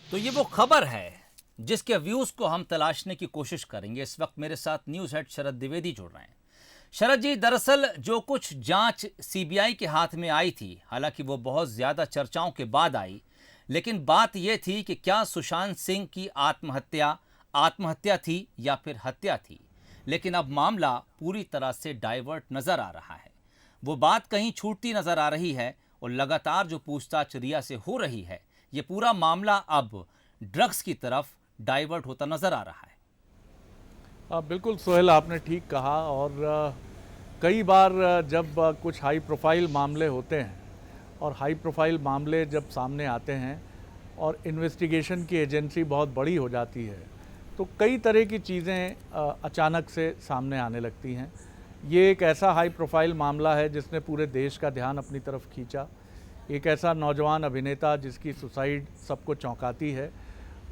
तो ये वो खबर है जिसके व्यूज को हम तलाशने की कोशिश करेंगे। इस वक्त मेरे साथ न्यूज हेड शरद द्विवेदी जुड़ रहे हैं। शरद जी, दरअसल जो कुछ जांच सीबीआई के हाथ में आई थी, हालांकि वो बहुत ज्यादा चर्चाओं के बाद आई, लेकिन बात यह थी कि क्या सुशांत सिंह की आत्महत्या आत्महत्या थी या फिर हत्या थी। लेकिन अब मामला पूरी तरह से डाइवर्ट नजर आ रहा है। वो बात कहीं छूटती नजर आ रही है और लगातार जो पूछताछ रिया से हो रही है, ये पूरा मामला अब ड्रग्स की तरफ डाइवर्ट होता नजर आ रहा है। बिल्कुल सोहेल, आपने ठीक कहा। और कई बार जब कुछ हाई प्रोफाइल मामले होते हैं और हाई प्रोफाइल मामले जब सामने आते हैं और इन्वेस्टिगेशन की एजेंसी बहुत बड़ी हो जाती है, तो कई तरह की चीज़ें अचानक से सामने आने लगती हैं। ये एक ऐसा हाई प्रोफाइल मामला है जिसने पूरे देश का ध्यान अपनी तरफ खींचा। एक ऐसा नौजवान अभिनेता जिसकी सुसाइड सबको चौंकाती है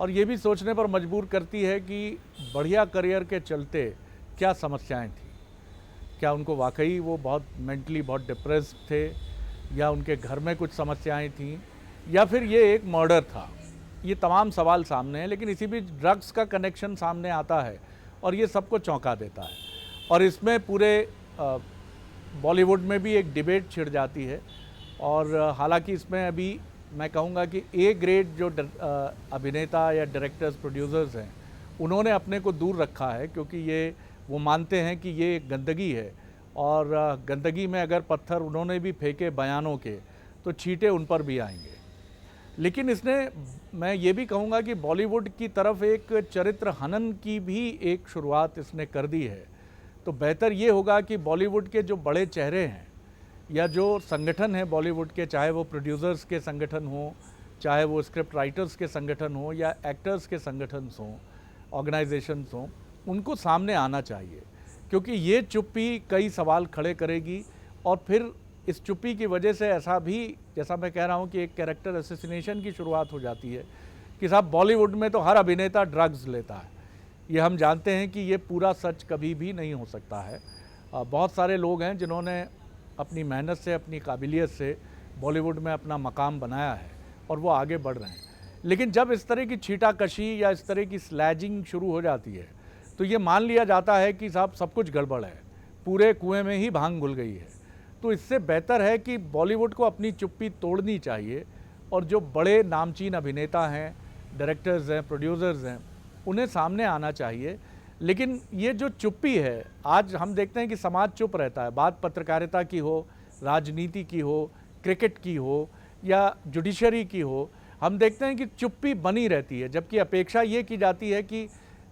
और ये भी सोचने पर मजबूर करती है कि बढ़िया करियर के चलते क्या समस्याएं थी। क्या उनको वाकई वो बहुत मेंटली बहुत डिप्रेस्ड थे, या उनके घर में कुछ समस्याएं थीं, या फिर ये एक मर्डर था। ये तमाम सवाल सामने हैं, लेकिन इसी बीच ड्रग्स का कनेक्शन सामने आता है और ये सबको चौंका देता है। और इसमें पूरे बॉलीवुड में भी एक डिबेट छिड़ जाती है। और हालांकि इसमें अभी मैं कहूँगा कि ए ग्रेड जो अभिनेता या डायरेक्टर्स प्रोड्यूसर्स हैं, उन्होंने अपने को दूर रखा है, क्योंकि ये वो मानते हैं कि ये एक गंदगी है और गंदगी में अगर पत्थर उन्होंने भी फेंके बयानों के, तो छींटे उन पर भी आएंगे। लेकिन इसने, मैं ये भी कहूँगा कि बॉलीवुड की तरफ एक चरित्र हनन की भी एक शुरुआत इसने कर दी है। तो बेहतर ये होगा कि बॉलीवुड के जो बड़े चेहरे हैं या जो संगठन हैं बॉलीवुड के, चाहे वो प्रोड्यूसर्स के संगठन हों, चाहे वो स्क्रिप्ट राइटर्स के संगठन हों या एक्टर्स के संगठन हों, ऑर्गेनाइजेशंस हों, उनको सामने आना चाहिए। क्योंकि ये चुप्पी कई सवाल खड़े करेगी और फिर इस चुप्पी की वजह से ऐसा भी, जैसा मैं कह रहा हूँ कि एक कैरेक्टर असैसिनेशन की शुरुआत हो जाती है कि साहब बॉलीवुड में तो हर अभिनेता ड्रग्स लेता है। ये हम जानते हैं कि ये पूरा सच कभी भी नहीं हो सकता है। बहुत सारे लोग हैं जिन्होंने अपनी मेहनत से, अपनी काबिलियत से बॉलीवुड में अपना मकाम बनाया है और वो आगे बढ़ रहे हैं। लेकिन जब इस तरह की छीटाकशी या इस तरह की स्लैजिंग शुरू हो जाती है, तो ये मान लिया जाता है कि साहब सब कुछ गड़बड़ है, पूरे कुएं में ही भांग घुल गई है। तो इससे बेहतर है कि बॉलीवुड को अपनी चुप्पी तोड़नी चाहिए और जो बड़े नामचीन अभिनेता हैं, डायरेक्टर्स हैं, प्रोड्यूसर्स हैं, उन्हें सामने आना चाहिए। लेकिन ये जो चुप्पी है, आज हम देखते हैं कि समाज चुप रहता है। बात पत्रकारिता की हो, राजनीति की हो, क्रिकेट की हो या जुडिशरी की हो, हम देखते हैं कि चुप्पी बनी रहती है। जबकि अपेक्षा ये की जाती है कि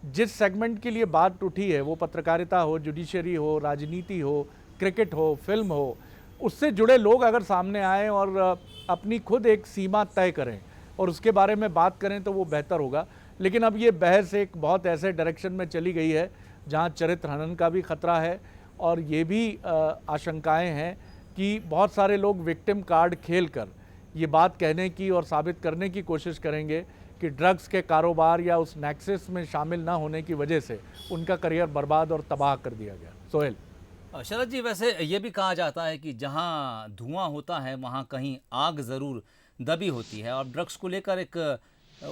जिस सेगमेंट के लिए बात उठी है, वो पत्रकारिता हो, जुडिशरी हो, राजनीति हो, क्रिकेट हो, फिल्म हो, उससे जुड़े लोग अगर सामने आएँ और अपनी खुद एक सीमा तय करें और उसके बारे में बात करें, तो वो बेहतर होगा। लेकिन अब ये बहस एक बहुत ऐसे डायरेक्शन में चली गई है जहाँ चरित्र हनन का भी खतरा है और ये भी आशंकाएं हैं कि बहुत सारे लोग विक्टिम कार्ड खेलकर ये बात कहने की और साबित करने की कोशिश करेंगे कि ड्रग्स के कारोबार या उस नेक्सस में शामिल ना होने की वजह से उनका करियर बर्बाद और तबाह कर दिया गया। सोहेल। शरद जी, वैसे ये भी कहा जाता है कि जहाँ धुआं होता है वहाँ कहीं आग ज़रूर दबी होती है। और ड्रग्स को लेकर एक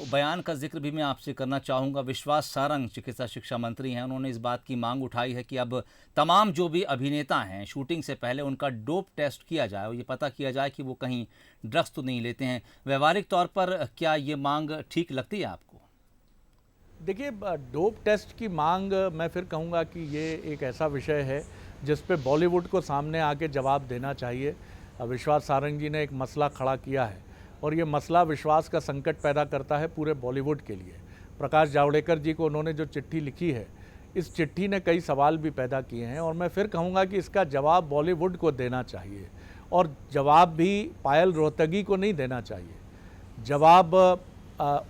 बयान का जिक्र भी मैं आपसे करना चाहूँगा। विश्वास सारंग चिकित्सा शिक्षा मंत्री हैं, उन्होंने इस बात की मांग उठाई है कि अब तमाम जो भी अभिनेता हैं, शूटिंग से पहले उनका डोप टेस्ट किया जाए और ये पता किया जाए कि वो कहीं ड्रग्स तो नहीं लेते हैं। व्यवहारिक तौर पर क्या ये मांग ठीक लगती है आपको? देखिए, डोप टेस्ट की मांग, मैं फिर कहूँगा कि ये एक ऐसा विषय है जिस पे बॉलीवुड को सामने आके जवाब देना चाहिए। विश्वास सारंग जी ने एक मसला खड़ा किया है और ये मसला विश्वास का संकट पैदा करता है पूरे बॉलीवुड के लिए। प्रकाश जावड़ेकर जी को उन्होंने जो चिट्ठी लिखी है, इस चिट्ठी ने कई सवाल भी पैदा किए हैं और मैं फिर कहूँगा कि इसका जवाब बॉलीवुड को देना चाहिए। और जवाब भी पायल रोहतगी को नहीं देना चाहिए। जवाब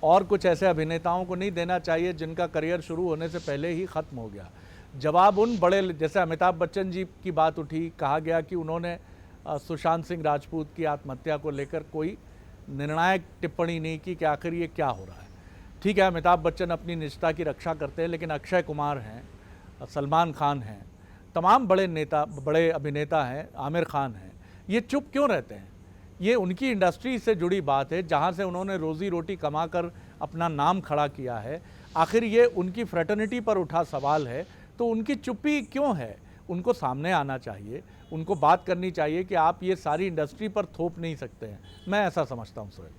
और कुछ ऐसे अभिनेताओं को नहीं देना चाहिए जिनका करियर शुरू होने से पहले ही ख़त्म हो गया। जवाब उन बड़े, जैसे अमिताभ बच्चन जी की बात उठी, कहा गया कि उन्होंने सुशांत सिंह राजपूत की आत्महत्या को लेकर कोई निर्णायक टिप्पणी नहीं की कि आखिर ये क्या हो रहा है। ठीक है, अमिताभ बच्चन अपनी निजता की रक्षा करते हैं, लेकिन अक्षय कुमार हैं, सलमान खान हैं, तमाम बड़े नेता, बड़े अभिनेता हैं, आमिर खान हैं, ये चुप क्यों रहते हैं? ये उनकी इंडस्ट्री से जुड़ी बात है, जहाँ से उन्होंने रोज़ी रोटी कमा कर अपना नाम खड़ा किया है। आखिर ये उनकी फ्रेटर्निटी पर उठा सवाल है, तो उनकी चुप्पी क्यों है? उनको सामने आना चाहिए, उनको बात करनी चाहिए कि आप ये सारी इंडस्ट्री पर थोप नहीं सकते हैं। मैं ऐसा समझता हूँ सोहेल।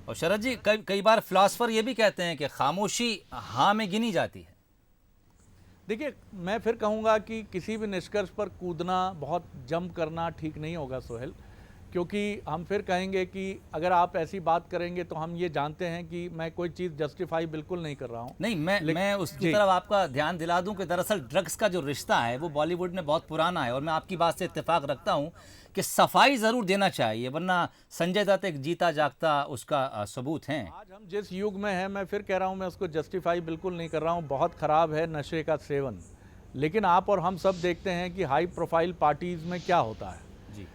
और शरद जी, कई बार फिलासफर ये भी कहते हैं कि खामोशी हाँ में गिनी जाती है। देखिए, मैं फिर कहूँगा कि किसी भी निष्कर्ष पर कूदना, बहुत जंप करना ठीक नहीं होगा सोहेल, क्योंकि हम फिर कहेंगे कि अगर आप ऐसी बात करेंगे तो हम ये जानते हैं कि मैं कोई चीज़ जस्टिफाई बिल्कुल नहीं कर रहा हूँ। नहीं, मैं उसकी जी। तरफ आपका ध्यान दिला दूं कि दरअसल ड्रग्स का जो रिश्ता है वो बॉलीवुड में बहुत पुराना है, और मैं आपकी बात से इत्तेफाक रखता हूं कि सफाई ज़रूर देना चाहिए, वरना संजय दत्त एक जीता जागता उसका सबूत हैं। आज हम जिस युग में हैं, मैं फिर कह रहा हूँ, मैं उसको जस्टिफाई बिल्कुल नहीं कर रहा हूँ। बहुत ख़राब है नशे का सेवन, लेकिन आप और हम सब देखते हैं कि हाई प्रोफाइल पार्टीज़ में क्या होता है। जी।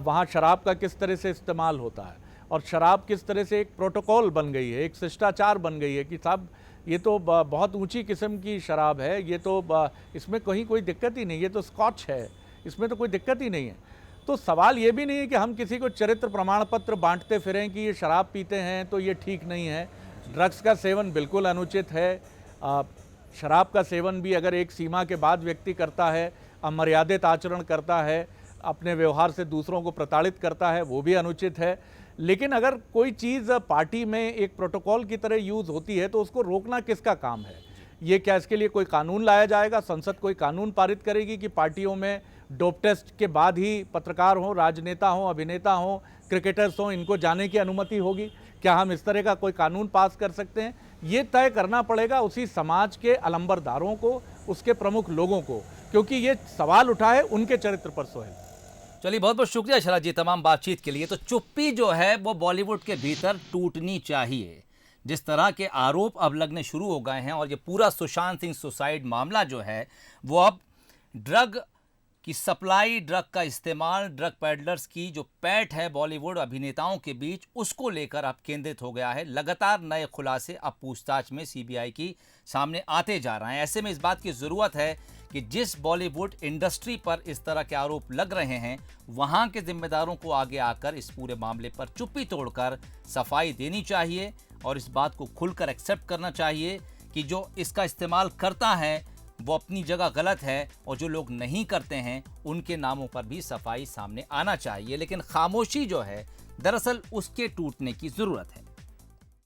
वहाँ शराब का किस तरह से इस्तेमाल होता है, और शराब किस तरह से एक प्रोटोकॉल बन गई है, एक शिष्टाचार बन गई है कि साहब ये तो बहुत ऊंची किस्म की शराब है, ये तो इसमें कहीं कोई दिक्कत ही नहीं, ये तो स्कॉच है, इसमें तो कोई दिक्कत ही नहीं है। तो सवाल ये भी नहीं है कि हम किसी को चरित्र प्रमाण पत्र बांटते फिरें कि ये शराब पीते हैं तो ये ठीक नहीं है। ड्रग्स का सेवन बिल्कुल अनुचित है। शराब का सेवन भी अगर एक सीमा के बाद व्यक्ति करता है, अमर्यादित आचरण करता है, अपने व्यवहार से दूसरों को प्रताड़ित करता है, वो भी अनुचित है। लेकिन अगर कोई चीज़ पार्टी में एक प्रोटोकॉल की तरह यूज़ होती है तो उसको रोकना किसका काम है? ये क्या इसके लिए कोई कानून लाया जाएगा? संसद कोई कानून पारित करेगी कि पार्टियों में डोप टेस्ट के बाद ही पत्रकार हों, राजनेता हों, अभिनेता हों, क्रिकेटर्स हों, इनको जाने की अनुमति होगी? क्या हम इस तरह का कोई कानून पास कर सकते हैं? ये तय करना पड़ेगा उसी समाज के अलंबरदारों को, उसके प्रमुख लोगों को, क्योंकि ये सवाल उठा है उनके चरित्र पर सोहेल। चलिए, बहुत बहुत शुक्रिया शरद जी तमाम बातचीत के लिए। तो चुप्पी जो है वो बॉलीवुड के भीतर टूटनी चाहिए। जिस तरह के आरोप अब लगने शुरू हो गए हैं, और ये पूरा सुशांत सिंह सुसाइड मामला जो है वो अब ड्रग की सप्लाई, ड्रग का इस्तेमाल, ड्रग पैडलर्स की जो पैठ है बॉलीवुड अभिनेताओं के बीच, उसको लेकर अब केंद्रित हो गया है। लगातार नए खुलासे अब पूछताछ में सीबीआई की सामने आते जा रहे हैं। ऐसे में इस बात की ज़रूरत है कि जिस बॉलीवुड इंडस्ट्री पर इस तरह के आरोप लग रहे हैं, वहां के जिम्मेदारों को आगे आकर इस पूरे मामले पर चुप्पी तोड़कर सफाई देनी चाहिए, और इस बात को खुलकर एक्सेप्ट करना चाहिए कि जो इसका इस्तेमाल करता है वो अपनी जगह गलत है, और जो लोग नहीं करते हैं उनके नामों पर भी सफाई सामने आना चाहिए। लेकिन खामोशी जो है, दरअसल उसके टूटने की ज़रूरत है।